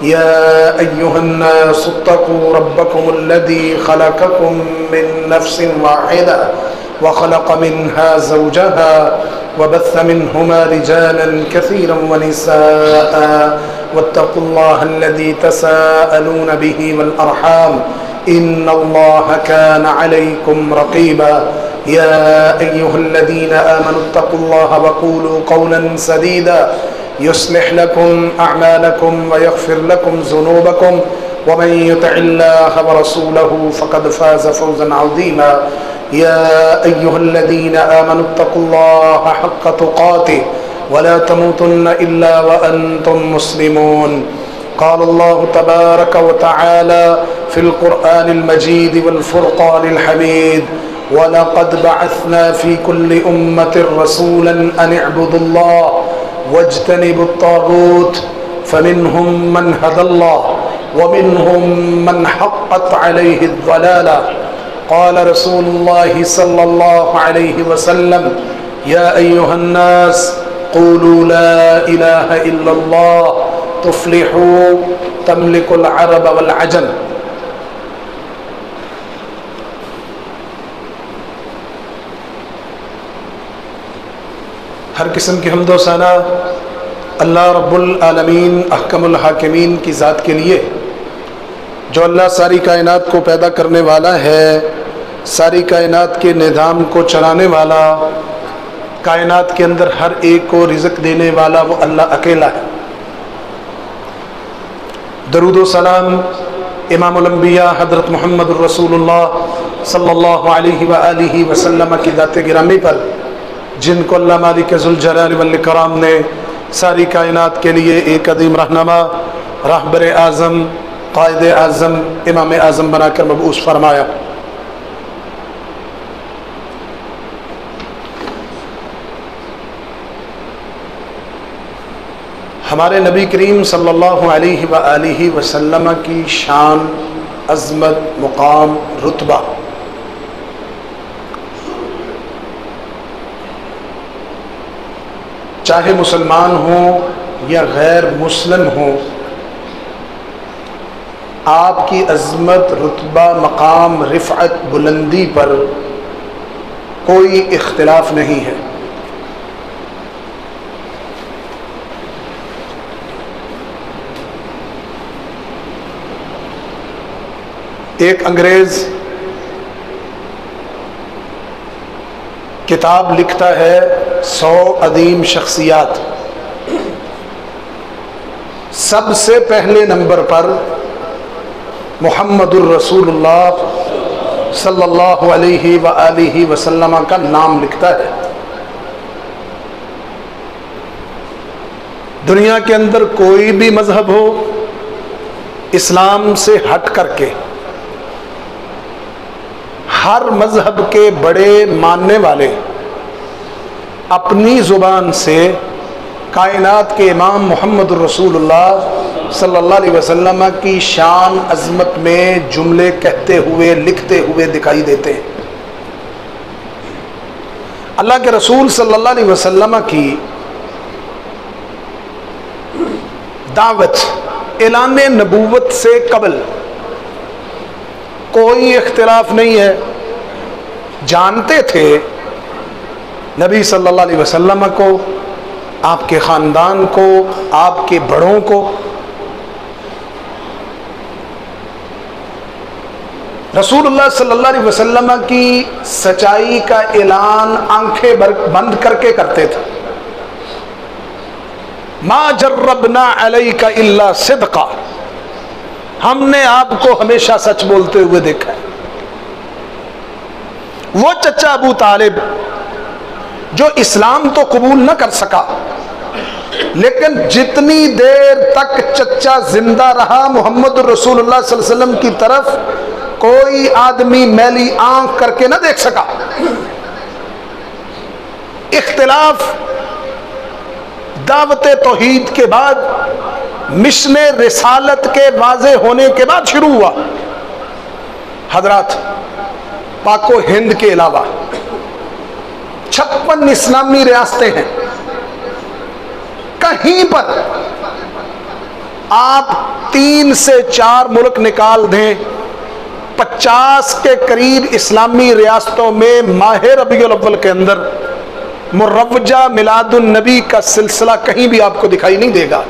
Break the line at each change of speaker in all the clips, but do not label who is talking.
या अय्युहन्नास इत्तक़ू रब्बकुमुल्लज़ी ख़लक़कुम मिन नफ़्सिन वाहिदा व ख़लक़ मिन्हा ज़ौजहा व बस्स मिन्हुमा रिजालन कसीरन व निसाअ वत्तक़ुल्लाहल्लज़ी तसाअलून बिही वल अर्हाम इन्नल्लाह कान अलैकुम रक़ीबा। या अय्युहल्लज़ीना आमनु इत्तक़ुल्लाह व क़ूलू क़ौलन सदीदा युस्लिह लकुम अअमालकुम व यग़फ़िर लकुम ज़ुनूबकुम व मन युतिइल्लाह व रसूलहु फ़क़द फ़ाज़ फ़ौज़न अज़ीमा। या अय्युहल्लज़ीना आमनु इत्तक़ुल्लाह हक़्क़ तुक़ातिह व ला तमूतुन्न इल्ला व अंतुम मुस्लिमून। क़ाल अल्लाहु तबारक व तआला फ़िल क़ुरआनिल मजीद वल फ़ुरक़ानिल हमीद वलक़द बअसना फ़ी कुल्लि उम्मतिर रसूलन अन इअ्बुदुल्लाह वज्तनिबुत्ताग़ूत फ़मिन्हुम मन हदल्लाह व मिन्हुम मन हक़्क़त अलैहिद्दलाला। क़ाल रसूलुल्लाहि सल्लल्लाहु अलैहि वसल्लम या अय्युहन्नास क़ूलू ला इलाहा इल्लल्लाह तुफ़्लिहू तमलिकुल अरब वल अजम। हर किस्म की हम्दो सना अल्लाह रब्बुल आलमीन अहकमुल हाकिमीन की ज़ात के लिए, जो अल्लाह सारी कायनात को पैदा करने वाला है, सारी कायनात के निज़ाम को चलाने वाला, कायनात के अंदर हर एक को रिज़्क़ देने वाला वो अल्लाह अकेला है। दरूद व सलाम इमामुल अंबिया हज़रत मुहम्मदुर रसूलुल्लाह सल्लल्लाहु अलैहि व आलिहि वसल्लम की ज़ात गिरामी पर, जिनको अल्लाह मालिक ज़ुल जलाल वल इकराम ने सारी कायनात के लिए एक अदीम रहनुमा, रहबर आज़म, क़ाइद आज़म, इमाम आज़म बनाकर मबऊस फरमाया। हमारे नबी करीम सल्लल्लाहु अलैहि व आलिहि वसल्लम की शान, अज़मत, मुक़ाम, रुतबा चाहे मुसलमान हो या गैर मुस्लिम हो, आपकी अज़मत, रुतबा, मकाम, रिफ़अत, बुलंदी पर कोई इख्तिलाफ नहीं है। एक अंग्रेज़ किताब लिखता है 100 अदीम शख्सियात, सबसे पहले नंबर पर मुहम्मदुर रसूलुल्लाह सल्लल्लाहु अलैहि व आलिहि वसल्लम का नाम लिखता है। दुनिया के अंदर कोई भी मजहब हो, इस्लाम से हट करके हर मजहब के बड़े मानने वाले अपनी ज़ुबान से कायनात के इमाम मुहम्मद रसूलुल्लाह सल्लल्लाहु अलैहि वसल्लम की शान, अज़मत में जुमले कहते हुए, लिखते हुए दिखाई देते हैं। अल्लाह के रसूल सल्लल्लाहु अलैहि वसल्लम की दावत, ऐलान नबूवत से कबल कोई इख्तिलाफ नहीं है। जानते थे नबी सल्लल्लाहु अलैहि वसल्लम को, आपके ख़ानदान को, आपके बड़ों को। रसूलुल्लाह सल्लल्लाहु अलैहि वसल्लम की सच्चाई का ऐलान आंखें बंद करके करते थे। मा जर्रबना अलैका इल्ला सिद्का, हमने आपको हमेशा सच बोलते हुए देखा है। वो चचा अबू तालिब जो इस्लाम तो कबूल न कर सका, लेकिन जितनी देर तक चचा जिंदा रहा, मोहम्मद रसूलुल्लाह सल्लल्लाहु अलैहि वसल्लम की तरफ कोई आदमी मैली आंख करके न देख सका। इख्तिलाफ दावत तौहीद के बाद, मिशन रिसालत के वाज़े होने के बाद शुरू हुआ। हजरात, पाको हिंद के अलावा 56 इस्लामी रियासतें हैं, कहीं पर आप 3 से 4 मुल्क निकाल दें, 50 के करीब इस्लामी रियासतों में माह रबीउल अव्वल के अंदर मुरव्वजा मिलादुन नबी का सिलसिला कहीं भी आपको दिखाई नहीं देगा।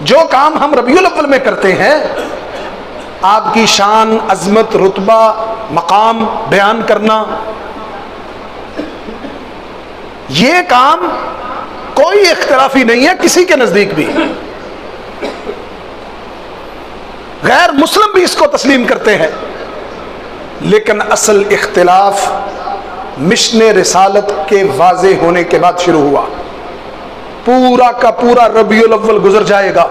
जो काम हम रबीउल अव्वल में करते हैं, आपकी शान, अजमत, रुतबा, मकाम बयान करना, ये काम कोई इख्तिलाफी नहीं है किसी के नजदीक भी। गैर मुस्लिम भी इसको तस्लीम करते हैं। लेकिन असल इख्तिलाफ मिशन रिसालत के वाज़े होने के बाद शुरू हुआ। पूरा का पूरा रबीउल अव्वल गुजर जाएगा,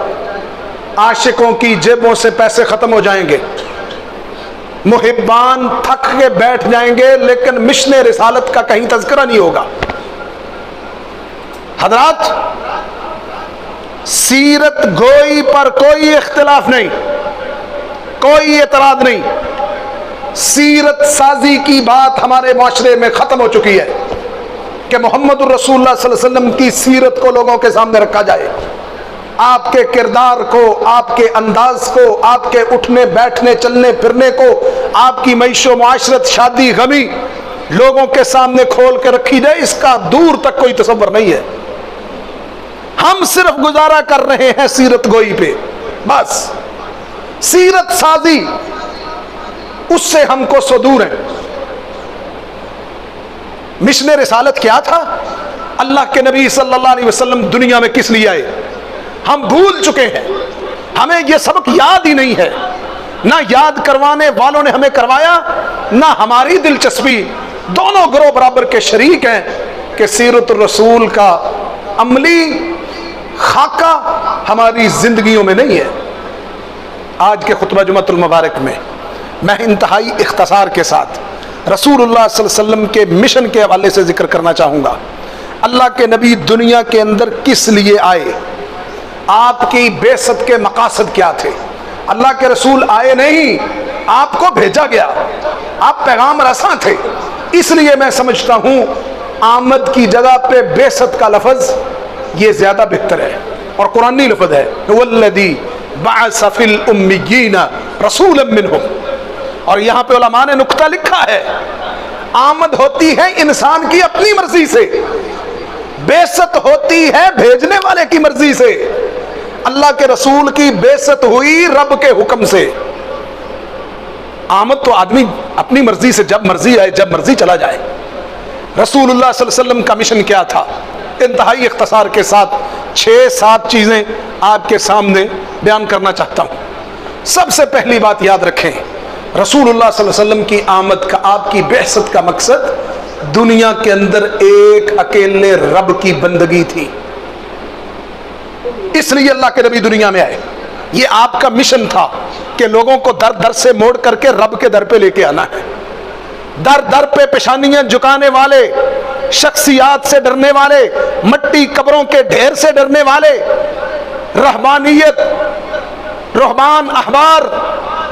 आशिकों की जेबों से पैसे खत्म हो जाएंगे, मुहिब्बान थक के बैठ जाएंगे, लेकिन मिशन रिसालत का कहीं तज़किरा नहीं होगा। हज़रात, सीरत गोई पर कोई इख्तिलाफ नहीं, कोई एतराज नहीं। सीरत साजी की बात हमारे माशरे में खत्म हो चुकी है कि मोहम्मद रसूलुल्लाह सल्लल्लाहु अलैहि वसल्लम की सीरत को लोगों के सामने रखा जाए। आपके किरदार को, आपके अंदाज को, आपके उठने बैठने चलने फिरने को, आपकी मईशो मुआशरत, शादी गमी लोगों के सामने खोल के रखी जाए, इसका दूर तक कोई तसव्वुर नहीं है। हम सिर्फ गुजारा कर रहे हैं सीरत गोई पे, बस। सीरत साजी उससे हमको सो दूर है। मिशन रिसालत क्या था? अल्लाह के नबी सल्लल्लाहु अलैहि वसल्लम दुनिया में किस लिए आए, हम भूल चुके हैं। हमें यह सबक याद ही नहीं है, ना याद करवाने वालों ने हमें करवाया, ना हमारी दिलचस्पी। दोनों गिरोह बराबर के शरीक हैं कि सीरत रसूल का अमली खाका हमारी जिंदगियों में नहीं है। आज के खुतबा जुमअतुल मुबारक में मैं इंतहाई इख्तसार के साथ रसूलुल्लाह सल्लल्लाहु अलैहि वसल्लम के मिशन के हवाले से जिक्र करना चाहूँगा। अल्लाह के नबी दुनिया के अंदर किस लिए आए, आपकी बेसत के मकासद क्या थे। अल्लाह के रसूल आए नहीं, आपको भेजा गया, आप पैगाम रसां थे। इसलिए मैं समझता हूँ आमद की जगह पे बेसत का लफ्ज़ ये ज़्यादा बेहतर है और कुरानी लफ्ज़ है, वल्लज़ी बअस फिल उम्मिय्यीना रसूलन मिनहुम। और यहाँ पे उलमा ने नुक्ता लिखा है, आमद होती है इंसान की अपनी मर्जी से, बेसत होती है भेजने वाले की मर्जी से। अल्लाह के रसूल की बेसत हुई रब के हुक्म से। आमद तो आदमी अपनी मर्जी से जब मर्जी आए, जब मर्जी चला जाए। रसूलुल्लाह सल्लल्लाहु अलैहि वसल्लम का मिशन क्या था? इंतहाई इख्तिसार के साथ 6-7 चीजें आपके सामने बयान करना चाहता हूं। सबसे पहली बात याद रखें, रसूलुल्लाह सल्लल्लाहु अलैहि वसल्लम की आमद का, आपकी बेअसत का मकसद दुनिया के अंदर एक अकेले रब की बंदगी थी। इसलिए अल्लाह के नबी दुनिया में आए। ये आपका मिशन था कि लोगों को दर दर से मोड़ करके रब के दर पे लेके आना है। दर दर पे पेशानियां झुकाने वाले, शख्सियात से डरने वाले, मट्टी कब्रों के ढेर से डरने वाले, रहबानियत, रहबान, अहबार,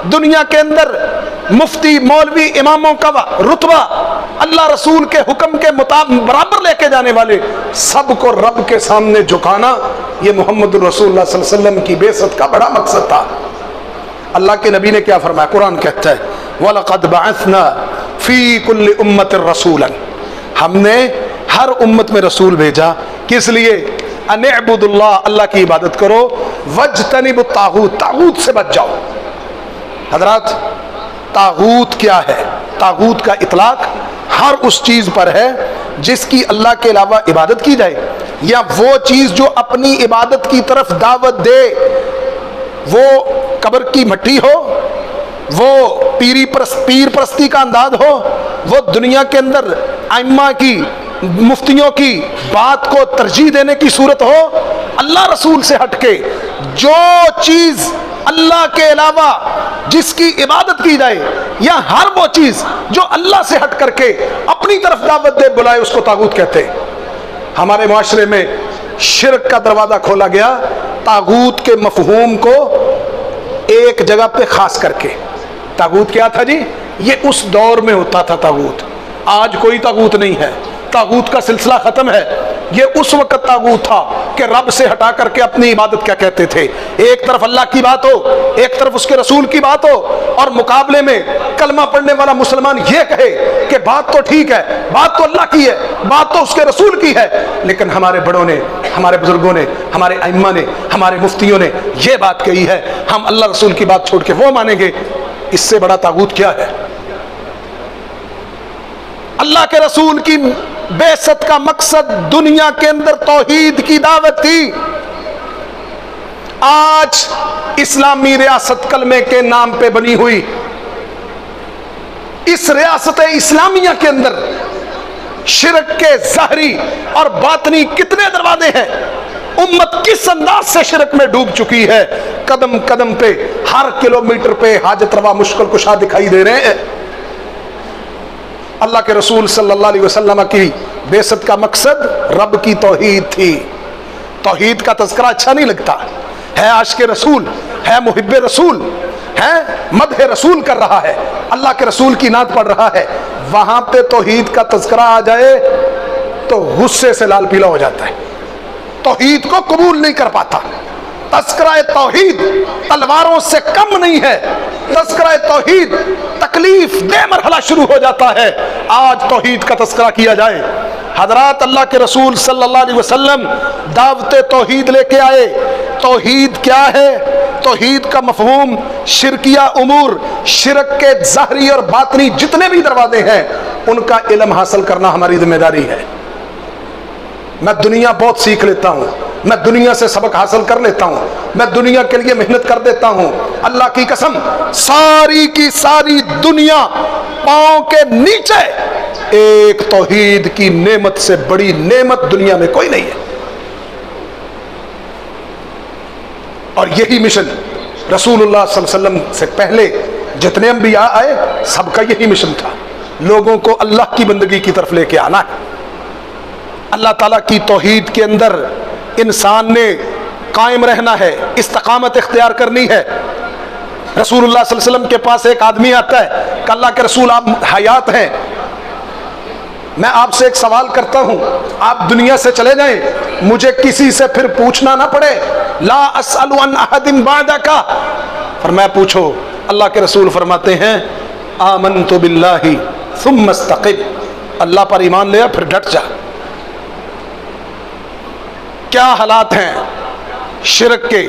दुनिया के अंदर मुफ्ती, मौलवी, इमामों का रुतबा अल्लाह रसूल के हुक्म के मुताबिक बराबर लेके जाने वाले, सबको रब के सामने झुकाना, ये मोहम्मद रसूलुल्लाह सल्लल्लाहु अलैहि वसल्लम की बेअसत का बड़ा मकसद था। अल्लाह के नबी ने क्या फरमाया? कुरान कहता है, वलक़द बअसना फी कुल्लि उम्मतिन रसूलन। हमने हर उम्मत में रसूल भेजा। किस लिए? अनिअबुदुल्लाह, अल्लाह की इबादत करो, वज्तनिबुत तागूत, तागूत से बच जाओ। हजरात, तागूत क्या है? तागूत का इतलाक हर उस चीज पर है जिसकी अल्लाह के अलावा इबादत की जाए, या वो चीज जो अपनी इबादत की तरफ दावत दे, वो कब्र की मिट्टी हो, वो पीर परस्ती का अंदाज हो, वो दुनिया के अंदर आइम्मा की, मुफ्तियों की बात को तरजीह देने की सूरत हो। अल्लाह रसूल से हटके जो चीज अल्लाह के अलावा जिसकी इबादत की जाए, या हर वो चीज जो अल्लाह से हट करके अपनी तरफ दावत दे बुलाए, उसको तागूत कहते हैं। हमारे माशरे में शिर्क का दरवाजा खोला गया तागूत के मफहूम को एक जगह पे खास करके। तागूत क्या था जी? ये उस दौर में होता था तागूत, आज कोई तागूत नहीं है, तागूत का सिलसिला खत्म है। ये उस वक्त तागूत था कि रब से हटा करके अपनी इबादत क्या कहते थे। एक तरफ अल्लाह की बात हो, एक तरफ उसके रसूल की बात हो, और मुकाबले में कलमा पढ़ने वाला मुसलमान ये कहे कि बात तो ठीक है, बात तो अल्लाह की है, बात तो उसके रसूल की है, लेकिन हमारे बड़ों ने, हमारे बुजुर्गों ने, हमारे अइम्मा ने, हमारे मुफ्तियों ने ये बात कही है, हम अल्लाह रसूल की बात छोड़ के वो मानेंगे। इससे बड़ा तागूत क्या है? अल्लाह के रसूल की बेअसत का मकसद दुनिया के अंदर तौहीद की दावत थी। आज इस्लामी रियासत कलमे के नाम पे बनी हुई इस रियासत इस्लामिया के अंदर शिरक के ज़ाहरी और बातनी कितने दरवाजे हैं। उम्मत किस अंदाज से शिरक में डूब चुकी है। कदम कदम पे, हर किलोमीटर पे हाजत रवा मुश्किल कुशा दिखाई दे रहे हैं। अल्लाह के रसूल सल्लल्लाहु अलैहि वसल्लम की बेअसत का मकसद रब की तौहीद थी। तौहीद का तज़किरा अच्छा नहीं लगता है, आशिक़ रसूल है, मुहिब्बे रसूल है, मदह रसूल कर रहा है, अल्लाह के रसूल की नात पढ़ रहा है, वहां पे तौहीद का तज़किरा आ जाए तो गुस्से से लाल पीला हो जाता है, तौहीद को कबूल नहीं कर पाता। तज़किरा तौहीद तलवारों से कम नहीं है। तज़किरा तौहीद तकलीफ दे मरहला शुरू हो जाता है। आज तौहीद का तज़किरा किया जाए। हज़रात अल्लाह के रसूल सल्लल्लाहु अलैहि वसल्लम दावत तौहीद लेके आए। तौहीद क्या है? तौहीद का मफ़हूम शिरकिया उमूर, शिरक के ज़ाहरी और बातनी जितने भी दरवाजे हैं उनका इल्म हासिल करना हमारी जिम्मेदारी है। मैं दुनिया बहुत सीख लेता हूँ, मैं दुनिया से सबक हासिल कर लेता हूँ, मैं दुनिया के लिए मेहनत कर देता हूँ। अल्लाह की कसम, सारी की सारी दुनिया पांव के नीचे, एक तौहीद की नेमत से बड़ी नेमत दुनिया में कोई नहीं है। और यही मिशन रसूलुल्लाह सल्लल्लाहु अलैहि वसल्लम से पहले जितने अंबिया आए सबका यही मिशन था, लोगों को अल्लाह की बंदगी की तरफ लेके आना है। अल्लाह ताला की तौहीद के अंदर इंसान ने कायम रहना है, इस्तकामत इख्तियार करनी है। रसूलुल्लाह सल्लल्लाहु अलैहि वसल्लम के पास एक आदमी आता है कि अल्लाह के रसूल आप हयात हैं, मैं आपसे एक सवाल करता हूं, आप दुनिया से चले जाएं, मुझे किसी से फिर पूछना ना पड़े, ला अस्अलु अन अहदिन बादका, फरमाया पूछो। अल्लाह के रसूल फरमाते हैं आमनतु बिल्लाहि सुम्मा इस्तक़िम, अल्लाह पर ईमान ले फिर डट जा। क्या हालात हैं शिरक के,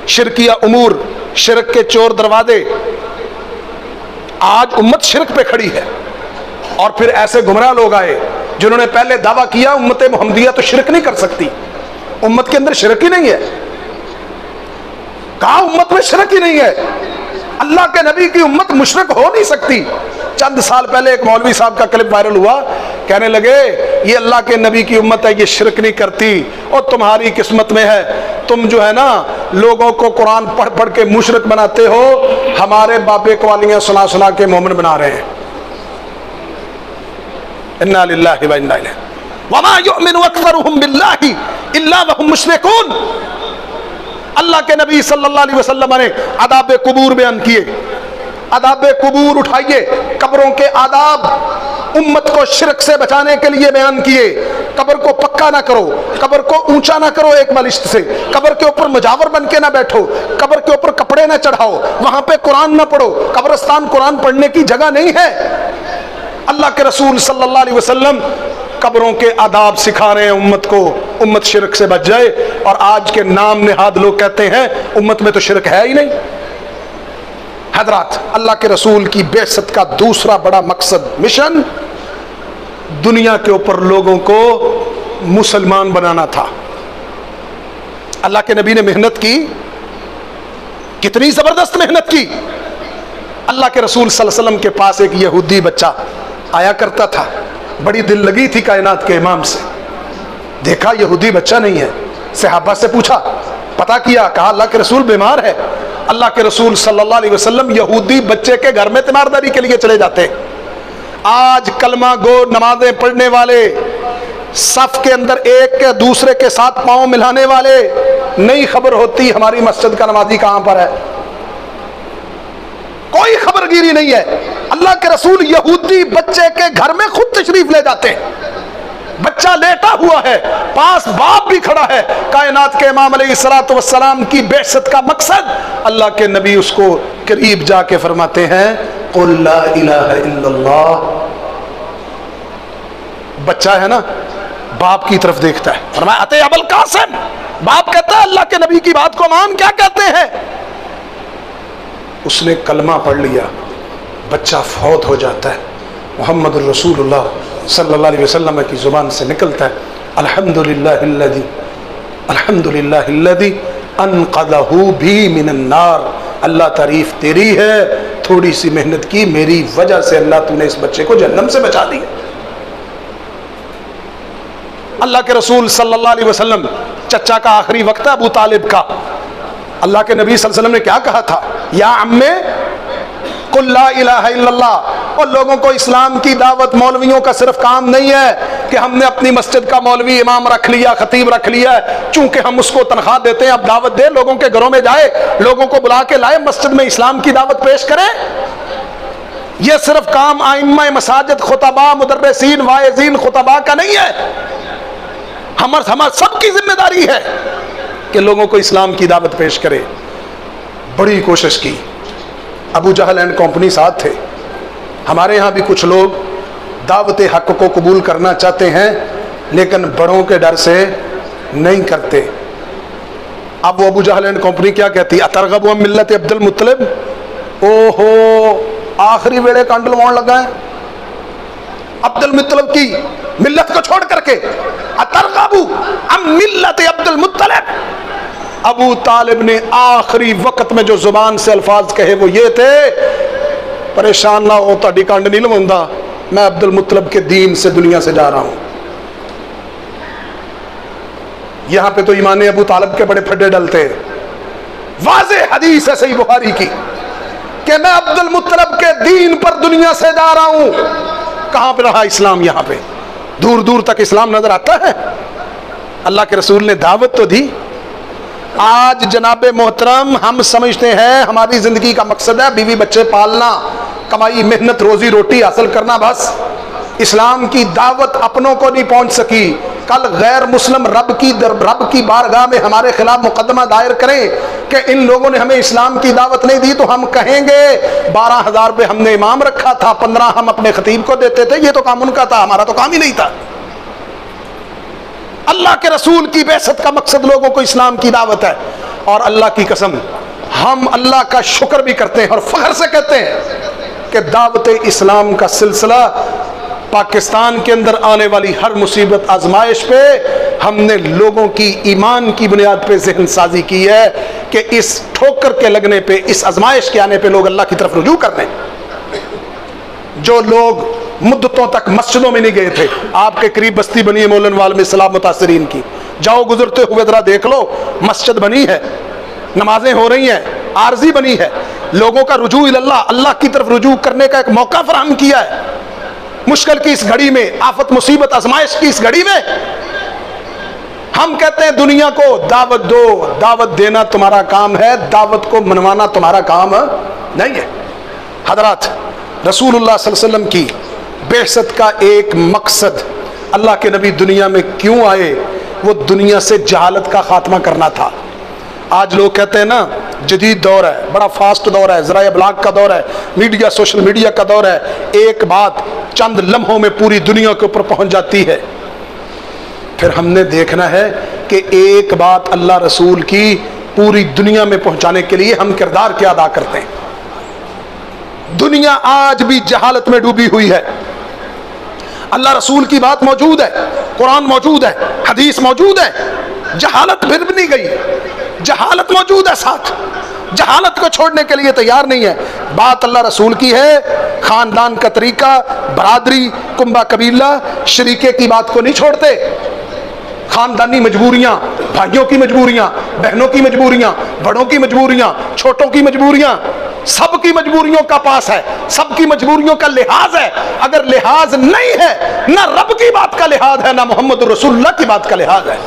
शिरकिया उमूर, शिरक के चोर दरवाजे। आज उम्मत शिरक पे खड़ी है और फिर ऐसे गुमराह लोग आए जिन्होंने पहले दावा किया उम्मत मुहम्मदिया तो शिरक नहीं कर सकती, उम्मत के अंदर शिरक ही नहीं है। कहा उम्मत में शिरक ही नहीं है, अल्लाह के नबी की उम्मत मुशरिक हो नहीं सकती। चंद साल पहले एक मौलवी साहब का क्लिप वायरल हुआ, कहने लगे ये अल्लाह के नबी की उम्मत है, ये शिरक नहीं करती, और तुम्हारी किस्मत में है, तुम जो है ना लोगों को कुरान पढ़ पढ़ के मुशरिक बनाते हो, हमारे बाबे कवालियां सुना सुना के मोमिन बना रहे हैं। इन्ना लिल्लाहि व इन्ना इलैहि वमा युमिनु अक्सरुहुम बिल्लाहि इल्ला वहुम मुशरिकून। अल्लाह के नबी सल्लल्लाहु अलैहि वसल्लम ने आदाब कुबूर बयान किए, आदाब कुबूर उठाइए, कब्रों के आदाब उम्मत को शिरक से बचाने के लिए बयान किए। कब्र को पक्का ना करो, कब्र को ऊंचा ना करो एक बलिश्त से, कब्र के ऊपर मुजावर बन के ना बैठो, कब्र के ऊपर कपड़े ना चढ़ाओ, वहां पे कुरान ना पढ़ो, कब्रिस्तान कुरान पढ़ने की जगह नहीं है। अल्लाह के रसूल सल्लल्लाहु अलैहि वसल्लम कब्रों के आदाब सिखा रहे हैं उम्मत को, उम्मत शिरक से बच जाए। और आज के नाम नेहाद लोग कहते हैं उम्मत में तो शिरक है ही नहीं। हजरात, अल्लाह के रसूल की बेअसत का दूसरा बड़ा मकसद, मिशन, दुनिया के ऊपर लोगों को मुसलमान बनाना था। अल्लाह के नबी ने मेहनत की, कितनी जबरदस्त मेहनत की। अल्लाह के रसूल सल्लल्लाहु अलैहि वसल्लम के पास एक यहूदी बच्चा आया करता था, बड़ी दिल लगी थी कायनात के इमाम से। देखा यहूदी बच्चा नहीं है, सहाबा से पूछा, पता किया, कहा अल्लाह के रसूल बीमार है। अल्लाह के रसूल सल्लल्लाहु अलैहि वसल्लम यहूदी बच्चे के घर में तीमारदारी के लिए चले जाते। आज कलमा गो नमाजें पढ़ने वाले, सफ के अंदर एक के दूसरे के साथ पांव मिलाने वाले, नहीं खबर होती हमारी मस्जिद का नमाजी कहां पर है, कोई खबरगिरी नहीं है। अल्लाह के रसूल यहूदी बच्चे के घर में खुद तशरीफ ले जाते हैं, बच्चा लेटा हुआ है, पास बाप भी खड़ा है। कायनात के इमाम अलैहिस्सलातु वस्सलाम की बेइज्जत का मकसद, अल्लाह के नबी उसको करीब जाके फरमाते हैं कुल ला इलाहा इल्लल्लाह। बच्चा है ना, बाप की तरफ देखता है, फरमाया अते अबुल कासिम। बाप कहता है अल्लाह के नबी की बात को मान, क्या कहते हैं? उसने कलमा पढ़ लिया, बच्चा फौत हो जाता है। मोहम्मद रसूलुल्लाह सल्लल्लाहु अलैहि वसल्लम की जुबान से निकलता है अल्हम्दुलिल्लाहिल्लज़ी अनक़ज़हू भी मिनन नार। अल्लाह तारीफ तेरी है, थोड़ी सी मेहनत की मेरी वजह से अल्लाह तूने इस बच्चे को जहन्नम से बचा दिया। अल्लाह के रसूल सल्लल्लाहु अलैहि वसल्लम, चचा का आखिरी वक्त है अबू तालिब का, अल्लाह के नबी सल्लल्लाहु अलैहि वसल्लम ने क्या कहा था? या अम्मे कुल ला इलाहा इल्लल्लाह। और लोगों को इस्लाम की दावत, मौलवियों का सिर्फ काम नहीं है कि हमने अपनी मस्जिद का मौलवी इमाम रख लिया, खतीब रख लिया, चूंकि हम उसको तनख्वाह देते हैं, अब दावत दे, लोगों के घरों में जाए, लोगों को बुला के लाए, मस्जिद में इस्लाम की दावत पेश करे। यह सिर्फ काम आइम्मा मसाजिद, खुतबा, मुदर्रिसीन, वाइजीन, खुतबा का नहीं है। हमार सबकी जिम्मेदारी है कि लोगों को इस्लाम की दावत पेश करे। बड़ी कोशिश की, अबू जहल एंड कंपनी साथ थे। हमारे यहाँ भी कुछ लोग दावत हक को कबूल करना चाहते हैं, लेकिन बड़ों के डर से नहीं करते। अब वो अबू जहल एंड कंपनी क्या कहती है? अतरगबु मिल्लत अब्दुल मुत्तलिब। ओहो, आखिरी वेले कांडल मोड़ लगा है अब्दुल मुत्तलिब की मिल्लत को छोड़ करके। अतरगबु मिल्लत अब्दुल मुत्तलिब। अबू तालिब ने आखिरी वक्त में जो जुबान से अल्फाज कहे वो ये थे, परेशान ना हो, ताड़ी कांड नहीं लवाऊंगा, मैं अब्दुल मुत्तलिब के दीन से दुनिया से जा रहा हूं। यहां पे तो ईमान अबू तालिब के बड़े फड्डे डलते हैं। वाज़े हदीस है सही बुखारी की कि मैं अब्दुल मुत्तलिब के दीन पर दुनिया से जा रहा हूं। कहां पे रहा इस्लाम? यहां पे दूर दूर तक इस्लाम नजर आता है। अल्लाह के रसूल ने दावत तो दी। आज जनाबे मोहतरम, हम समझते हैं हमारी जिंदगी का मकसद है बीवी बच्चे पालना, कमाई, मेहनत, रोजी रोटी हासिल करना, बस। इस्लाम की दावत अपनों को नहीं पहुंच सकी। कल गैर मुस्लिम रब की बारगाह में हमारे खिलाफ मुकदमा दायर करें कि इन लोगों ने हमें इस्लाम की दावत नहीं दी, तो हम कहेंगे 12,000 रुपये हमने इमाम रखा था, 15 हम अपने खतीब को देते थे, ये तो काम उनका था, हमारा तो काम ही नहीं था। अल्लाह के रसूल की बेइज्जत का मकसद लोगों को इस्लाम की दावत है। और अल्लाह की कसम, हम अल्लाह का शुक्र भी करते हैं और फख्र से कहते हैं कि दावत इस्लाम का सिलसिला पाकिस्तान के अंदर आने वाली हर मुसीबत, आजमाइश पे हमने लोगों की ईमान की बुनियाद पे जहन साजी की है कि इस ठोकर के लगने पे, इस आजमाइश के आने पे लोग अल्लाह की तरफ रुजू कर लें। जो लोग मुद्दतों तक मस्जिदों में नहीं गए थे, आपके करीब बस्ती बनी है मौलन वाल में सलाम मुतासरीन की, जाओ गुजरते हुए जरा देख लो, मस्जिद बनी है, नमाजें हो रही हैं, आरजी बनी है, लोगों का रुजू इल्लाह, अल्लाह की तरफ रुजू करने का एक मौका फराहम किया है। मुश्किल की इस घड़ी में, आफत मुसीबत आजमाइश की इस घड़ी में हम कहते हैं दुनिया को दावत दो। दावत देना तुम्हारा काम है, दावत को मनवाना तुम्हारा काम नहीं है। हजरात, रसूलुल्लाह सल्लल्लाहु अलैहि वसल्लम की बेइज्जत का एक मकसद, अल्लाह के नबी दुनिया में क्यों आए, वो दुनिया से जहालत का खात्मा करना था। आज लोग कहते हैं ना जदीद दौर है, बड़ा फास्ट दौर है, ज़राए इब्लाग का दौर है, मीडिया, सोशल मीडिया का दौर है, एक बात चंद लम्हों में पूरी दुनिया के ऊपर पहुंच जाती है। फिर हमने देखना है कि एक बात अल्लाह रसूल की पूरी दुनिया में पहुंचाने के लिए हम किरदार क्या अदा करते हैं। दुनिया आज भी जहालत में डूबी हुई है। अल्लाह रसूल की बात मौजूद है, कुरान मौजूद है, हदीस मौजूद है, जहालत फिर भी नहीं गई, जहालत मौजूद है साथ, जहालत को छोड़ने के लिए तैयार नहीं है। बात अल्लाह रसूल की है, खानदान का तरीका, बरादरी, कुंबा कबीला, शरीके की बात को नहीं छोड़ते। खानदानी मजबूरियां, भाइयों की मजबूरियां, बहनों की मजबूरियां, बड़ों की मजबूरियां, छोटों की मजबूरियां, सबकी मजबूरियों का पास है, सबकी मजबूरियों का लिहाज है। अगर लिहाज नहीं है, ना रब की बात का लिहाज है, ना मोहम्मद रसूलुल्लाह की बात का लिहाज है।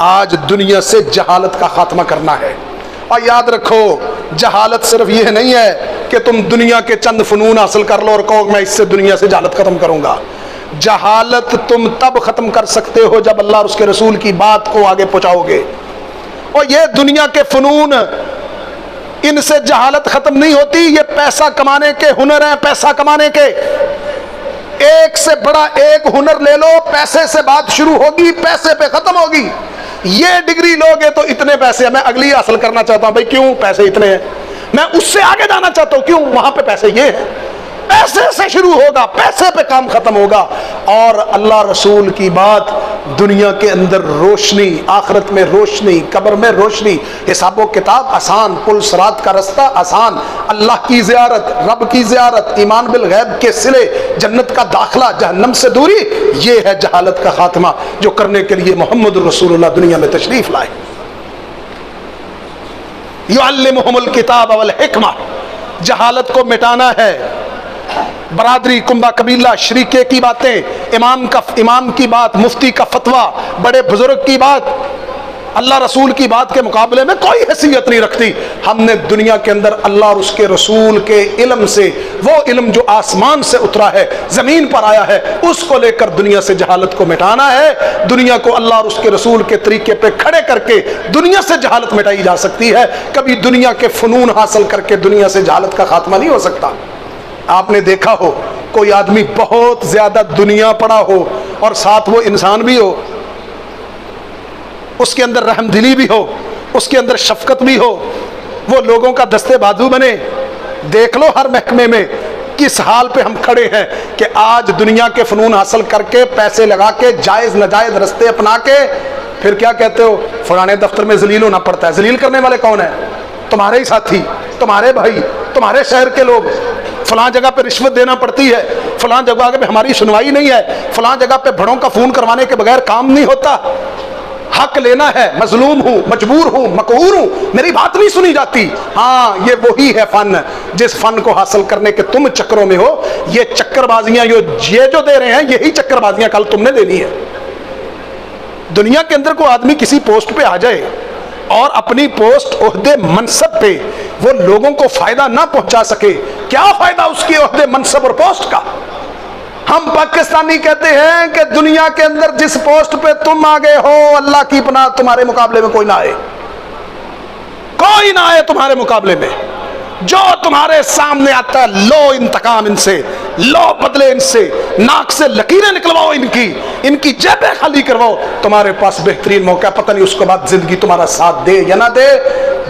आज दुनिया से जहालत का खात्मा करना है। और याद रखो, जहालत सिर्फ यह नहीं है कि तुम दुनिया के चंद फनून हासिल कर लो और कहो मैं इससे दुनिया से जहालत खत्म करूंगा। जहालत तुम तब खत्म कर सकते हो जब अल्लाह और उसके रसूल की बात को आगे पहुंचाओगे। और ये दुनिया के फनून, इनसे जहालत खत्म नहीं होती। ये पैसा कमाने के हुनर हैं, पैसा कमाने के। एक से बड़ा एक हुनर ले लो, पैसे से बात शुरू होगी, पैसे पे खत्म होगी। ये डिग्री लोगे तो इतने पैसे, मैं अगली हासिल करना चाहता हूं, भाई क्यों पैसे इतने हैं, मैं उससे आगे जाना चाहता हूं, क्यों, वहां पे पैसे ये हैं। पैसे से शुरू होगा, पैसे पे काम खत्म होगा। और अल्लाह रसूल की बात, दुनिया के अंदर रोशनी, आखिरत में रोशनी, कब्र में रोशनी, हिसाबो किताब आसान, पुल सरात का रास्ता आसान, अल्लाह की ज़ियारत, रब की ज़ियारत, ईमान बिल गैब के सिले, जन्नत का दाखला, जहन्नम से दूरी। ये है जहालत का खात्मा जो करने के लिए मोहम्मद रसूलुल्लाह दुनिया में तशरीफ लाए। युअल्लिमुहुमुल किताब वल हिकमा, जहालत को मिटाना है। बरादरी, कुंबा, कबीला, शरीके की बातें, इमाम की बात, मुफ्ती का फतवा, बड़े बुजुर्ग की बात, अल्लाह रसूल की बात के मुकाबले में कोई हैसियत नहीं रखती। हमने दुनिया के अंदर अल्लाह और उसके रसूल के इल्म से, वो इल्म जो आसमान से उतरा है, जमीन पर आया है, उसको लेकर दुनिया से जहालत को मिटाना है। दुनिया को अल्लाह और उसके रसूल के तरीके पे खड़े करके दुनिया से जहालत मिटाई जा सकती है। कभी दुनिया के फनून हासिल करके दुनिया से जहालत का खात्मा नहीं हो सकता। आपने देखा हो, कोई आदमी बहुत ज्यादा दुनिया पड़ा हो और साथ वो इंसान भी हो, उसके अंदर रहमदिली भी हो, उसके अंदर शफकत भी हो, वो लोगों का दस्ते बाजू बने। देख लो हर महकमे में किस हाल पे हम खड़े हैं कि आज दुनिया के फनून हासिल करके, पैसे लगा के, जायज नाजायज रस्ते अपना के, फिर क्या कहते हो, फलाने दफ्तर में जलील होना पड़ता है। जलील करने वाले कौन है? तुम्हारे ही साथी, तुम्हारे भाई, तुम्हारे शहर के लोग। फलां जगह पे रिश्वत देना पड़ती है, फलां जगह पे हमारी सुनवाई नहीं है, फलां जगह पे बड़ों का फोन करवाने के बगैर काम नहीं होता, हक लेना है, मजलूम हूं, मजबूर हूं, मकहूर हूं, मेरी बात नहीं सुनी जाती। हाँ, ये वही है फन, जिस फन को हासिल करने के तुम चक्करों में हो। ये चक्करबाजियां ये जो दे रहे हैं, यही चक्करबाजियां कल तुमने देनी है। दुनिया के अंदर कोई आदमी किसी पोस्ट पे आ जाए और अपनी पोस्ट, ओहदे, मनसब पे वो लोगों को फायदा ना पहुंचा सके, क्या फायदा उसकी ओहदे, मनसब और पोस्ट का। हम पाकिस्तानी कहते हैं कि दुनिया के अंदर जिस पोस्ट पे तुम आ गए हो, अल्लाह की पनाह, तुम्हारे मुकाबले में कोई ना आए, कोई ना आए तुम्हारे मुकाबले में। जो तुम्हारे सामने आता है, लो इंतकाम इनसे, लो बदले इनसे, नाक से लकीरें निकलवाओ इनकी जेबें खाली करवाओ। तुम्हारे पास बेहतरीन मौका, पता नहीं उसके बाद जिंदगी तुम्हारा साथ दे या ना दे।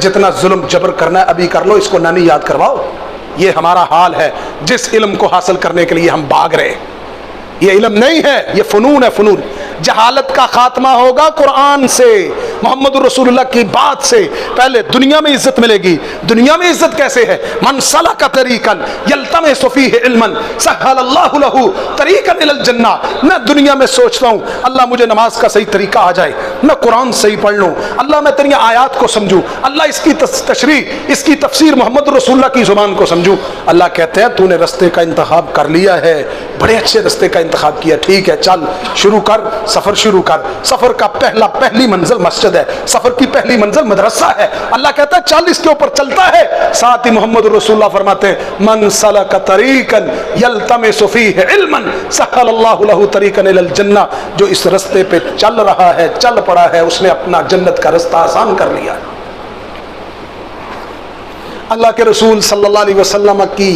जितना जुल्म जबर करना है अभी कर लो, इसको ना नहीं याद करवाओ। ये हमारा हाल है जिस इल्म को हासिल करने के लिए हम भाग रहे हैं। ये इल्म नहीं है, ये फनून है, फनून। जहालत का खात्मा होगा कुरान से, मोहम्मद रसूलुल्लाह की बात से। पहले दुनिया में इज्जत मिलेगी। दुनिया में इज्जत कैसे है? मन सलका तरीकन यल्तमिसु फीहि इल्मन सहलल्लाहु लहू तरीकन इलल जन्ना। मैं दुनिया में सोचता हूँ, अल्लाह मुझे नमाज का सही तरीका आ जाए, मैं कुरान सही पढ़ लूँ, अल्लाह मैं तेरी आयात को समझूँ, अल्लाह इसकी तशरीह, इसकी तफसीर मोहम्मद रसूलुल्लाह की जुबान को समझूँ। अल्लाह कहते हैं तूने रस्ते का इंतखाब कर लिया है, बड़े अच्छे रस्ते का इंतखाब किया, ठीक है, चल शुरू कर, सफर शुरू कर। सफर का पहली मंजिल मस्जिद है, सफर की पहली मंजिल मदरसा है। अल्लाह कहता है चल, इसके ऊपर चलता है। साथ ही मोहम्मद रसूलुल्लाह फरमाते हैं मन सलका तरीकन यल्तमिसु फीहि इल्मन सहलल्लाहु लहू तरीकन इलल जन्ना। जो इस रास्ते पे चल रहा है, चल पड़ा है, उसने अपना जन्नत का रास्ता आसान कर लिया। अल्लाह के रसूल सल्लल्लाहु अलैहि वसल्लम की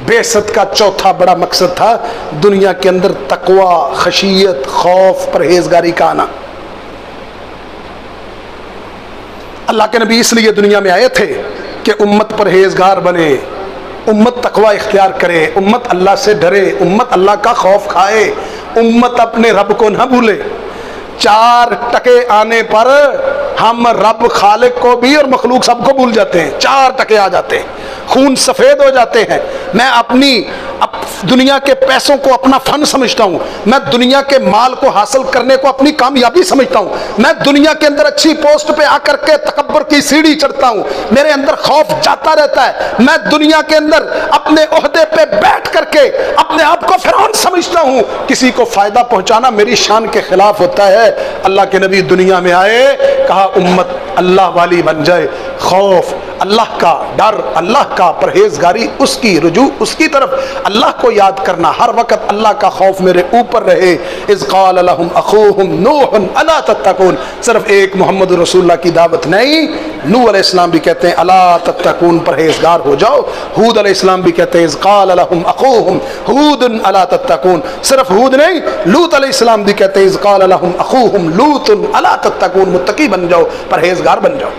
बेसत का चौथा बड़ा मकसद था दुनिया के अंदर तकवा, खशियत, खौफ, परहेजगारी का आना। अल्लाह के नबी इसलिए दुनिया में आए थे कि उम्मत परहेजगार बने, उम्मत तकवा इख्तियार करे, उम्मत अल्लाह से डरे, उम्मत अल्लाह का खौफ खाए, उम्मत अपने रब को न भूले। 4 टके आने पर हम रब खालिक को भी और मखलूक सबको भूल जाते हैं। 4 टके आ जाते हैं, खून सफेद हो जाते हैं। मैं अपनी दुनिया के पैसों को अपना फन समझता हूँ, मैं दुनिया के माल को हासिल करने को अपनी कामयाबी समझता हूँ, मैं दुनिया के अंदर अच्छी पोस्ट पे आकर के तकब्बर की सीढ़ी चढ़ता हूँ, मेरे अंदर खौफ जाता रहता है। मैं दुनिया के अंदर अपने ओहदे पे बैठ करके अपने आप को फिरौन समझता हूँ। किसी को फायदा पहुंचाना मेरी शान के खिलाफ होता है। अल्लाह के नबी दुनिया में आए, कहा उम्मत अल्लाह वाली बन जाए, खौफ अल्लाह का, डर अल्लाह का, परहेजगारी उसकी, रुजू उसकी तरफ, अल्लाह को याद करना, हर वक्त अल्लाह का खौफ मेरे ऊपर रहे। इज़ क़ाल लहुम अख़ूहुम नूह अला तत्तकून, सिर्फ एक मोहम्मद रसूलुल्लाह की दावत नहीं, नूह अलैहिस्सलाम भी कहते हैं अला तत्तकून, परहेजगार हो जाओ। हूद अलैहिस्सलाम भी कहते हैं इज़ क़ाल लहुम अख़ूहुम हूदुन अला तत्तकून, सिर्फ हूद नहीं, लूत अलैहिस्सलाम भी कहते हैं इज़ क़ाल लहुम अख़ूहुम लूतुन अला तत्तकून, मुत्तकी बन जाओ, परहेजगार बन जाओ,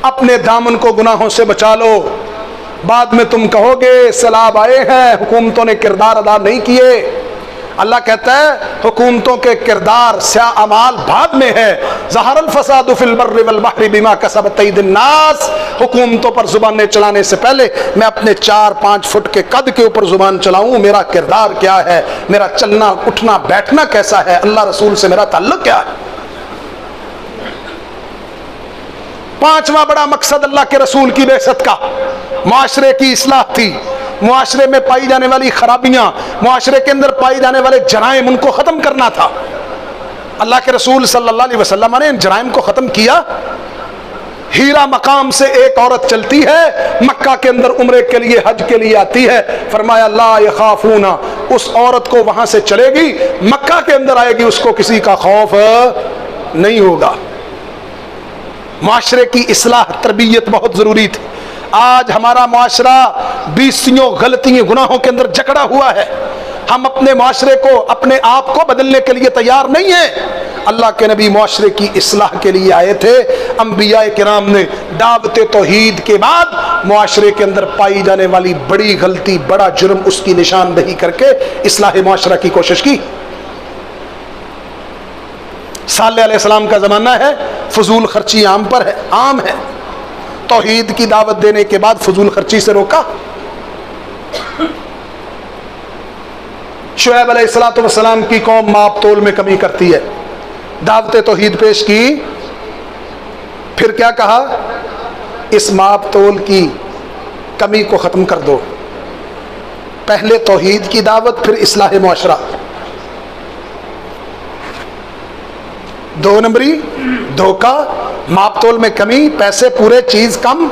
अपने दामन को गुनाहों से बचा लो। बाद में तुम कहोगे सैलाब आए हैं, हुकूमतों ने किरदार अदा नहीं किए। अल्लाह कहता है हुकूमतों के किरदार स्या अमाल बाद में है। ज़हरल फसादु फिल बर्रि वल बहरि बिमा कसबत अयदिन नास, हुकूमतों पर जुबानें चलाने से पहले मैं अपने 4-5 फुट के कद के ऊपर जुबान चलाऊं, मेरा किरदार क्या है, मेरा चलना उठना बैठना कैसा है, अल्लाह रसूल से मेरा ताल्लुक क्या है। पांचवा बड़ा मकसद अल्लाह के रसूल की बेइज्जत का मुआशरे की इस्लाह थी। मुआशरे में पाई जाने वाली खराबियां, मुआशरे के अंदर पाई जाने वाले जराइम, उनको खत्म करना था। अल्लाह के रसूल सल्लल्लाहु अलैहि वसल्लम ने इन जराइम को खत्म किया। हीरा मकाम से एक औरत चलती है, मक्का के अंदर उम्रे के लिए हज के लिए आती है, फरमाया ला यखाफूना, उस औरत को वहां से चलेगी, मक्का के अंदर आएगी, उसको किसी का खौफ नहीं होगा। मुआशरे की इस्लाह तरबियत बहुत जरूरी थी। आज हमारा मुआशरा बीसियों गलतियों गुनाहों के अंदर जकड़ा हुआ है। हम अपने मुआशरे को, अपने आप को बदलने के लिए तैयार नहीं है। अल्लाह के नबी मुआशरे की इस्लाह के लिए आए थे। अंबिया किराम ने दावत तौहीद के बाद मुआशरे के अंदर पाई जाने वाली बड़ी गलती, बड़ा जुर्म, उसकी निशानदही करके इस्लाह मुआशरा की कोशिश की। सालेह अलैहिस्सलाम का ज़माना है, फजूल खर्ची आम पर है, आम है। तौहीद की दावत देने के बाद फजूल खर्ची से रोका। शुएब अलैहिस्सलाम की कौम माप तोल में कमी करती है, दावत तौहीद पेश की, फिर क्या कहा, इस माप तोल की कमी को ख़त्म कर दो। पहले तौहीद की दावत, फिर इस्लाह मुआशरा। 2 नंबरी धोखा, माप तोल में कमी, पैसे पूरे चीज़ कम।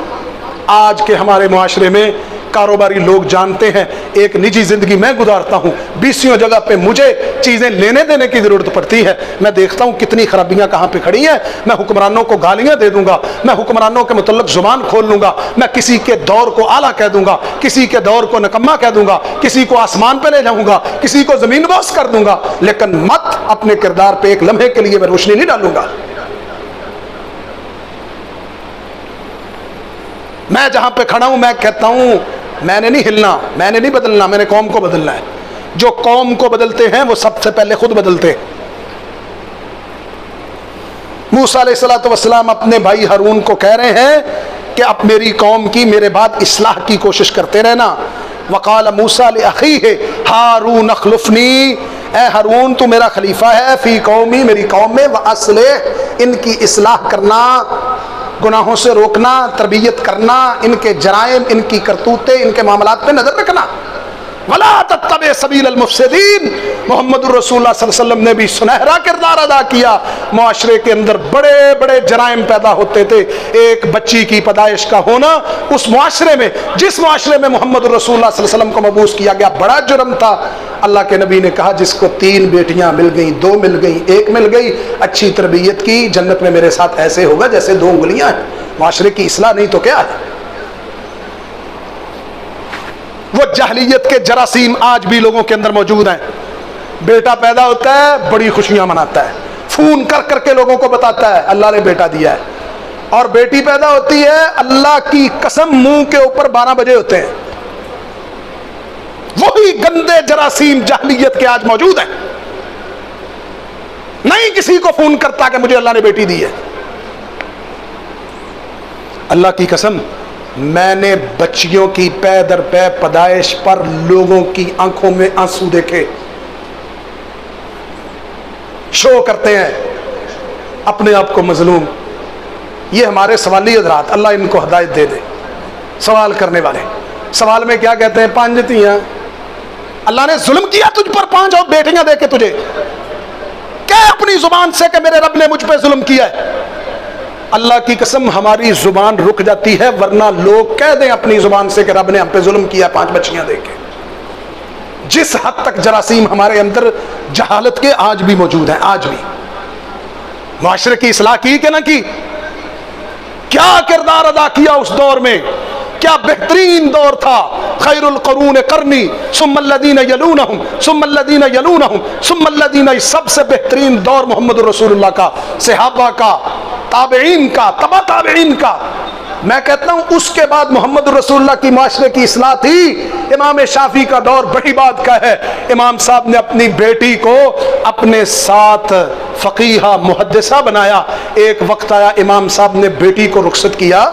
आज के हमारे मुआशरे में कारोबारी लोग जानते हैं, एक निजी जिंदगी मैं गुजारता हूँ, 20 जगह पे मुझे चीज़ें लेने देने की ज़रूरत पड़ती है। मैं देखता हूँ कितनी खराबियाँ कहाँ पे खड़ी हैं। मैं हुक्मरानों को गालियाँ दे दूंगा, मैं हुक्मरानों के मुतल्लिक़ ज़ुबान खोल लूँगा, मैं किसी के दौर को आला कह दूंगा, किसी के दौर को नकम्मा कह दूंगा, किसी को आसमान पे ले जाऊँगा, किसी को ज़मीन बोस कर दूंगा, लेकिन मत अपने किरदार पर एक लम्हे के लिए मैं रोशनी नहीं डालूंगा। मैं जहाँ पे खड़ा हूँ, मैं कहता हूँ मैंने नहीं हिलना, मैंने नहीं बदलना, मैंने कौम को बदलना है। जो कौम को बदलते हैं वो सबसे पहले खुद बदलते हैं। मूसा अलैहिस्सलाम अपने भाई हारून को कह रहे हैं कि अब मेरी कौम की मेरे बाद इस्लाह की कोशिश करते रहना। वक़ाल मूसा लिअख़ीहि हारून अख़्लुफ़नी, ए हारून तू मेरा खलीफा है, फ़ी कौमी, मेरी कौम में, व अस्लिह, इनकी इस्लाह करना, गुनाहों से रोकना, तरबियत करना, इनके जराइम, इनकी करतूतें, इनके मामलात पे नजर रखना। वला तत्तबे सबील मुफ़सिदीन, मुहम्मदुर रसूलुल्लाह सल्लल्लाहु अलैहि वसल्लम ने भी सुनहरा किरदार अदा किया। मुआशरे के अंदर बड़े बड़े जराइम पैदा होते थे। एक बच्ची की पैदाइश का होना, उस मुआशरे में, जिस मुआशरे में मुहम्मदुर रसूलुल्लाह सल्लल्लाहु अलैहि वसल्लम को मबूस किया गया, बड़ा जुर्म था। अल्लाह के नबी ने कहा जिसको 3 बेटियां मिल गई, 2 मिल गई, 1 मिल गई, अच्छी तरबियत की, जन्नत में मेरे साथ ऐसे होगा जैसे 2 उंगलियां हैं। मुआशरे की इस्लाह नहीं तो क्या है। वो जहलियत के जरासीम आज भी लोगों के अंदर मौजूद हैं। बेटा पैदा होता है, बड़ी खुशियां मनाता है, फोन कर करके लोगों को बताता है अल्लाह ने बेटा दिया है, और बेटी पैदा होती है, अल्लाह की कसम मुंह के ऊपर 12 बजे होते हैं। वही गंदे जरासीम जहलियत के आज मौजूद हैं। नहीं किसी को फोन करता कि मुझे अल्लाह ने बेटी दी है। अल्लाह की कसम, मैंने बच्चियों की पै दर पै पैदाइश पर लोगों की आंखों में आंसू देखे। शो करते हैं अपने आप को मजलूम। ये हमारे सवाली हज़रात, अल्लाह इनको हिदायत दे दे। सवाल करने वाले सवाल में क्या कहते हैं, 5 तियां, अल्लाह ने जुल्म किया तुझ पर, 5 और बेटियां दे के तुझे। क्या अपनी जुबान से कि मेरे रब ने मुझ पर जुल्म किया है। अल्लाह की कसम हमारी जुबान रुक जाती है, वरना लोग कह दें अपनी जुबान से कि रब ने हम पे जुल्म किया 5 बच्चियां देके। जिस हद तक जरासीम हमारे अंदर जहालत के आज भी मौजूद हैं, आज भी। मुआशरे की इस्लाह की कि ना की? क्या किरदार अदा किया उस दौर में, क्या बेहतरीन दौर था। खैरुल क़ुरून क़र्नी सुम्मल्लज़ीना यलूनहुम सुम्मल्लज़ीना यलूनहुम सुम्मल्लज़ीना, सबसे बेहतरीन दौर मोहम्मद रसूलुल्लाह का, सहाबा का, ताबईन का, तबा ताबईन का। मैं कहता हूं उसके बाद मोहम्मद रसूलुल्लाह की माशरे की इस्लाह थी। इमाम शाफी का दौर बड़ी बात का है। इमाम साहब ने अपनी बेटी को अपने साथ फ़क़ीहा मुहद्दिसा बनाया। एक वक्त आया इमाम साहब ने बेटी को रुखसत किया,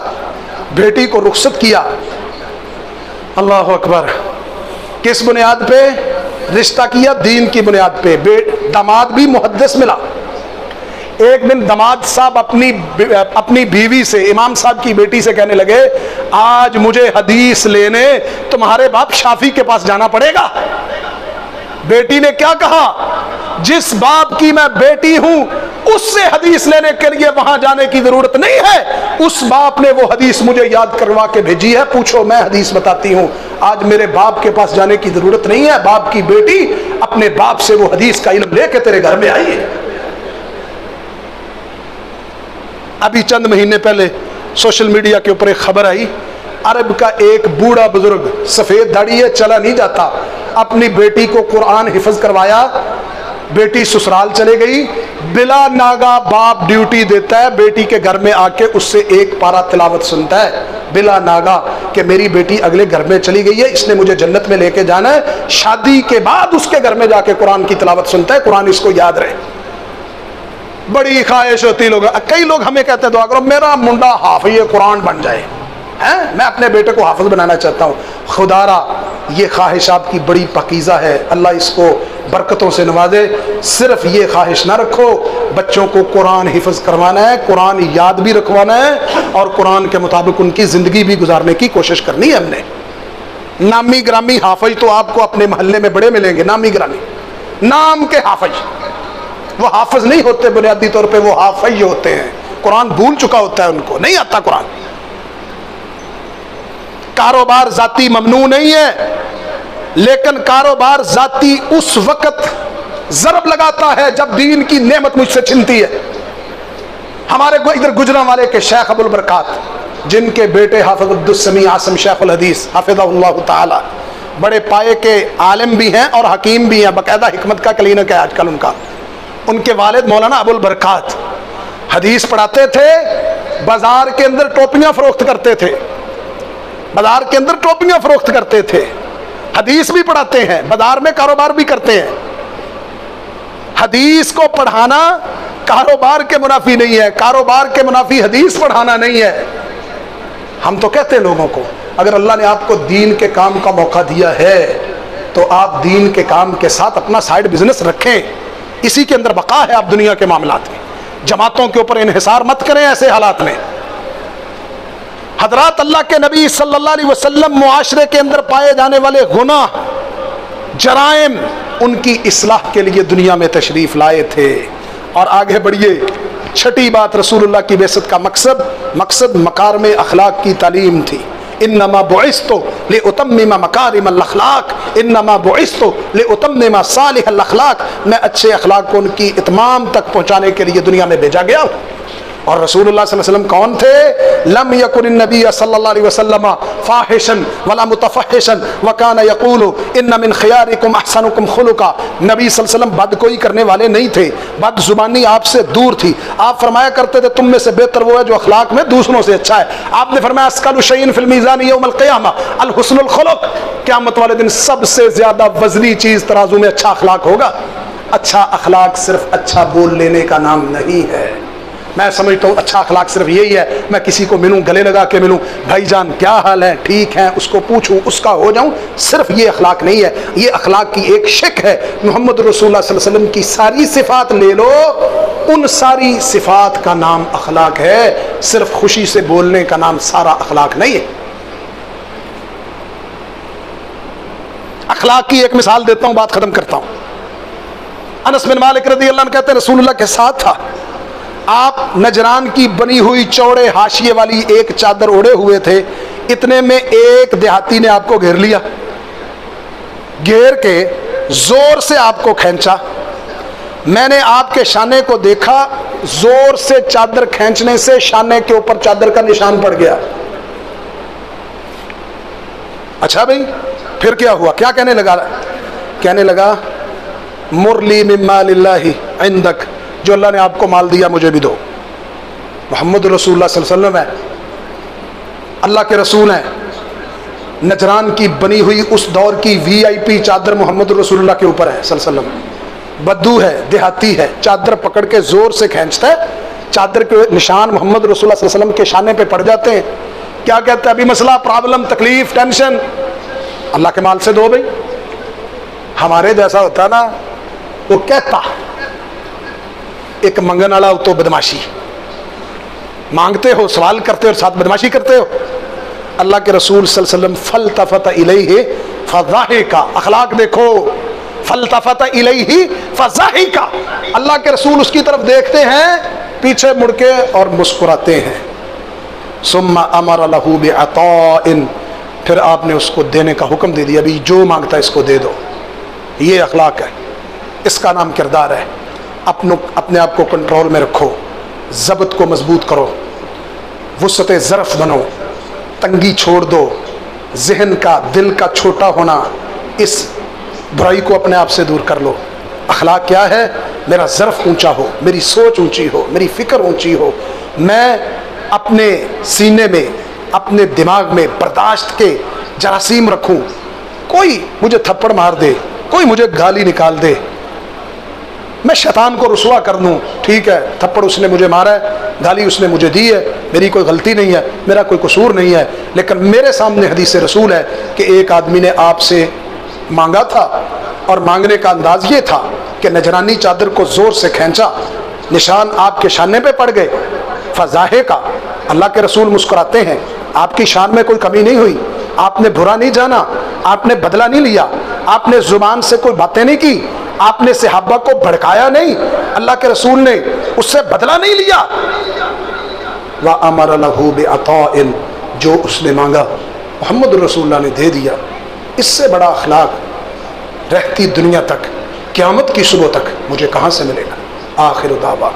बेटी को रुखसत किया। अल्लाह अकबर। किस बुनियाद पे रिश्ता किया? दीन की बुनियाद पे। दामाद भी मुहद्दिस मिला। एक दिन दामाद साहब अपनी बीवी से, इमाम साहब की बेटी से कहने लगे, आज मुझे हदीस लेने तुम्हारे बाप शाफी के पास जाना पड़ेगा। बेटी ने क्या कहा? जिस बाप की मैं बेटी हूं उससे हदीस लेने के लिए वहां जाने की जरूरत नहीं है। उस बाप ने वो हदीस मुझे याद करवा के भेजी है, पूछो मैं हदीस बताती हूं। आज मेरे बाप के पास जाने की जरूरत नहीं है। बाप की बेटी अपने बाप से वो हदीस का इल्म लेके तेरे घर में आई है। अभी चंद महीने पहले सोशल मीडिया के ऊपर एक खबर आई, अरब का एक बूढ़ा बुजुर्ग, सफेद दाढ़ी है, चला नहीं जाता, अपनी बेटी को कुरान हिफ्ज करवाया। बेटी ससुराल चले गई, बिला नागा बाप ड्यूटी देता है, बेटी के घर में आके उससे एक पारा तिलावत सुनता है बिला नागा कि मेरी बेटी अगले घर में चली गई है, इसने मुझे जन्नत में लेके जाना है। शादी के बाद उसके घर में जाके कुरान की तिलावत सुनता है, कुरान इसको याद रहे। बड़ी ख्वाहिश होती लोग, कई लोग हमें कहते हैं दुआ करो मेरा मुंडा हाफिज़ कुरान बन जाए। हैं, मैं अपने बेटे को हाफिज बनाना चाहता हूँ। खुदारा ये ख्वाहिश आपकी बड़ी पकीज़ा है, अल्लाह इसको बरकतों से नवाजे। सिर्फ ये ख्वाहिश ना रखो, बच्चों को कुरान हिफ्ज करवाना है, कुरान याद भी रखवाना है और कुरान के मुताबिक उनकी ज़िंदगी भी गुजारने की कोशिश करनी है हमने। नामी ग्रामी हाफिज तो आपको अपने मोहल्ले में बड़े मिलेंगे, नामी ग्रामी नाम के हाफिज। वो हाफिज नहीं होते बुनियादी तौर पर, वो हाफिज होते हैं, कुरान भूल चुका होता है, उनको नहीं आता कुरान। कारोबार जाती ममनू नहीं है, लेकिन कारोबार जाती उस वक्त जरब लगाता है जब दीन की नेमत मुझसे छिनती है। हमारे इधर गुजरांवाले के शेख अबुल बरकात, जिनके बेटे हाफिज अब्दुस्समी आसम शेखुल हदीस हाफिज़हुल्लाह ताला, बड़े पाए के आलिम भी हैं और हकीम भी हैं, बाकायदा हिकमत का क्लिनिक है आजकल उनका। उनके वालिद मौलाना अबुल बरकात हदीस पढ़ाते थे, बाजार के अंदर टोपियां फरोख्त करते थे, बाजार के अंदर टोपियां फरोख्त करते थे, हदीस भी पढ़ाते हैं, बाजार में कारोबार भी करते हैं। हदीस को पढ़ाना कारोबार के मुनाफी नहीं है, कारोबार के मुनाफी हदीस पढ़ाना नहीं है। हम तो कहते हैं लोगों को, अगर अल्लाह ने आपको दीन के काम का मौका दिया है तो आप दीन के काम के साथ अपना साइड बिजनेस रखें, इसी के अंदर बका है। आप दुनिया के मामलात में जमातों के ऊपर इन्हिसार मत करें ऐसे हालात में। हजरात अल्लाह के नबी सल्लल्लाहु अलैहि वसल्लम मुआशरे के अंदर पाए जाने वाले गुनाह जराइम, उनकी इस्लाह के लिए दुनिया में तशरीफ लाए थे। और आगे बढ़िए, छठी बात रसूलुल्लाह की बेइज्जत का मकसद मकारिम अखलाक की तालीम थी। इन्नमा बुइस्तु लिउतम्मिमा मकारिमल अखलाक, इन्नमा बुइस्तु लिउतम्मिमा सालिहल अखलाक, मैं अच्छे अखलाक को उनकी इत्माम तक पहुँचाने के लिए दुनिया में भेजा गया। और रसूलुल्लाह सल्लल्लाहु अलैहि वसल्लम कौन थे? लम यकुन नबी सल्लल्लाहु अलैहि वसल्लम फाहिशन वला मुतफहिशन व कान यक़ूलु इन्न मिन खियारिकुम अहसनुकुम खुलुका। नबी सल्लल्लाहु अलैहि वसल्लम बदकोई करने वाले नहीं थे, बद जुबानी आपसे दूर थी। आप फरमाया करते थे तुम में से बेहतर वो है जो अखलाक में दूसरों से अच्छा है। आपने फरमाया अस्कलु शैइन फिल मीज़ान यौमल क़ियामा अल हुस्नुल खुलुक, क़यामत वाले दिन सबसे ज्यादा वजनी चीज तराजू में अच्छा अखलाक होगा। अच्छा अखलाक सिर्फ अच्छा बोल लेने का नाम नहीं है। मैं समझता हूँ अच्छा अखलाक सिर्फ यही है, मैं किसी को मिलूँ, गले लगा के मिलूँ, भाईजान क्या हाल है, ठीक है, उसको पूछूँ, उसका हो जाऊँ, सिर्फ ये अखलाक नहीं है। ये अखलाक की एक शिक है। मोहम्मद रसूलुल्लाह सल्लल्लाहु अलैहि वसल्लम की सारी सिफात ले लो, उन सारी सिफात का नाम अखलाक है, सिर्फ खुशी से बोलने का नाम सारा अखलाक नहीं है। अखलाक की एक मिसाल देता हूँ, बात खत्म करता हूँ। अनस बिन मालिक रज़ी अल्लाह अन्हु कहते हैं रसूलुल्लाह के साथ था, आप नजरान की बनी हुई चौड़े हाशिए वाली एक चादर ओढ़े हुए थे। इतने में एक देहाती ने आपको घेर लिया, घेर के जोर से आपको खींचा, मैंने आपके शाने को देखा, जोर से चादर खींचने से शाने के ऊपर चादर का निशान पड़ गया। अच्छा भाई, फिर क्या हुआ? क्या कहने लगा? कहने लगा मुरली मिम्मा लिल्लाहि इंदक, जो अल्लाह ने आपको माल दिया मुझे भी दो। मोहम्मद रसूलुल्लाह सल्लल्लाहु अलैहि वसल्लम है, अल्लाह के रसूल हैं, नजरान की बनी हुई उस दौर की VIP चादर मोहम्मद रसूलुल्लाह के ऊपर है सल्लल्लाहु अलैहि वसल्लम। बद्दू है, देहाती है, चादर पकड़ के जोर से खींचता है, चादर के निशान मोहम्मद रसूलुल्लाह सल्लल्लाहु अलैहि वसल्लम के शाने पे पड़ जाते हैं। क्या कहते हैं? अभी मसला, प्रॉब्लम, तकलीफ, टेंशन, अल्लाह के माल से दो भाई। हमारे जैसा होता ना, वो कहता एक मंगन वाला तो बदमाशी, मांगते हो, सवाल करते हो और साथ बदमाशी करते हो। अल्लाह के रसूल सल्लल्लाहु अलैहि वसल्लम फलतफत इलैहि फज़ाहिका, अखलाक देखो, फलतफत इलैहि फज़ाहिका, अल्लाह के रसूल उसकी तरफ देखते हैं, पीछे मुड़ के और मुस्कुराते हैं। सुम्मा अमर लहू बिअताइन, फिर आपने उसको देने का हुक्म दे दिया, अभी जो मांगता है इसको दे दो। ये अखलाक है, इसका नाम किरदार है। अपने आप को कंट्रोल में रखो, ज़ब्त को मजबूत करो, वुसअते ज़र्फ़ बनो, तंगी छोड़ दो, जहन का, दिल का छोटा होना, इस बुराई को अपने आप से दूर कर लो। अखलाक क्या है? मेरा ज़र्फ़ ऊंचा हो, मेरी सोच ऊंची हो, मेरी फ़िक्र ऊंची हो, मैं अपने सीने में, अपने दिमाग में बर्दाश्त के जरासीम रखूं। कोई मुझे थप्पड़ मार दे, कोई मुझे गाली निकाल दे, मैं शैतान को रुसवा कर दूं, ठीक है, थप्पड़ उसने मुझे मारा है, गाली उसने मुझे दी है, मेरी कोई गलती नहीं है, मेरा कोई कसूर नहीं है, लेकिन मेरे सामने हदीस रसूल है कि एक आदमी ने आपसे मांगा था और मांगने का अंदाज ये था कि नजरानी चादर को जोर से खींचा, निशान आपके शाने पे पड़ गए। फजाहे का, अल्लाह के रसूल मुस्कुराते हैं, आपकी शान में कोई कमी नहीं हुई, आपने बुरा नहीं जाना, आपने बदला नहीं लिया, आपने जुबान से कोई बातें नहीं की, आपने सहाबा को भड़काया नहीं, अल्लाह के रसूल ने उससे बदला नहीं लिया। व अमर लहू बिअताइन, जो उसने मांगा मोहम्मद रसूलुल्लाह ने दे दिया। इससे बड़ा अखलाक रहती दुनिया तक, क़यामत की सुबह तक मुझे कहाँ से मिलेगा? आखिर दावा।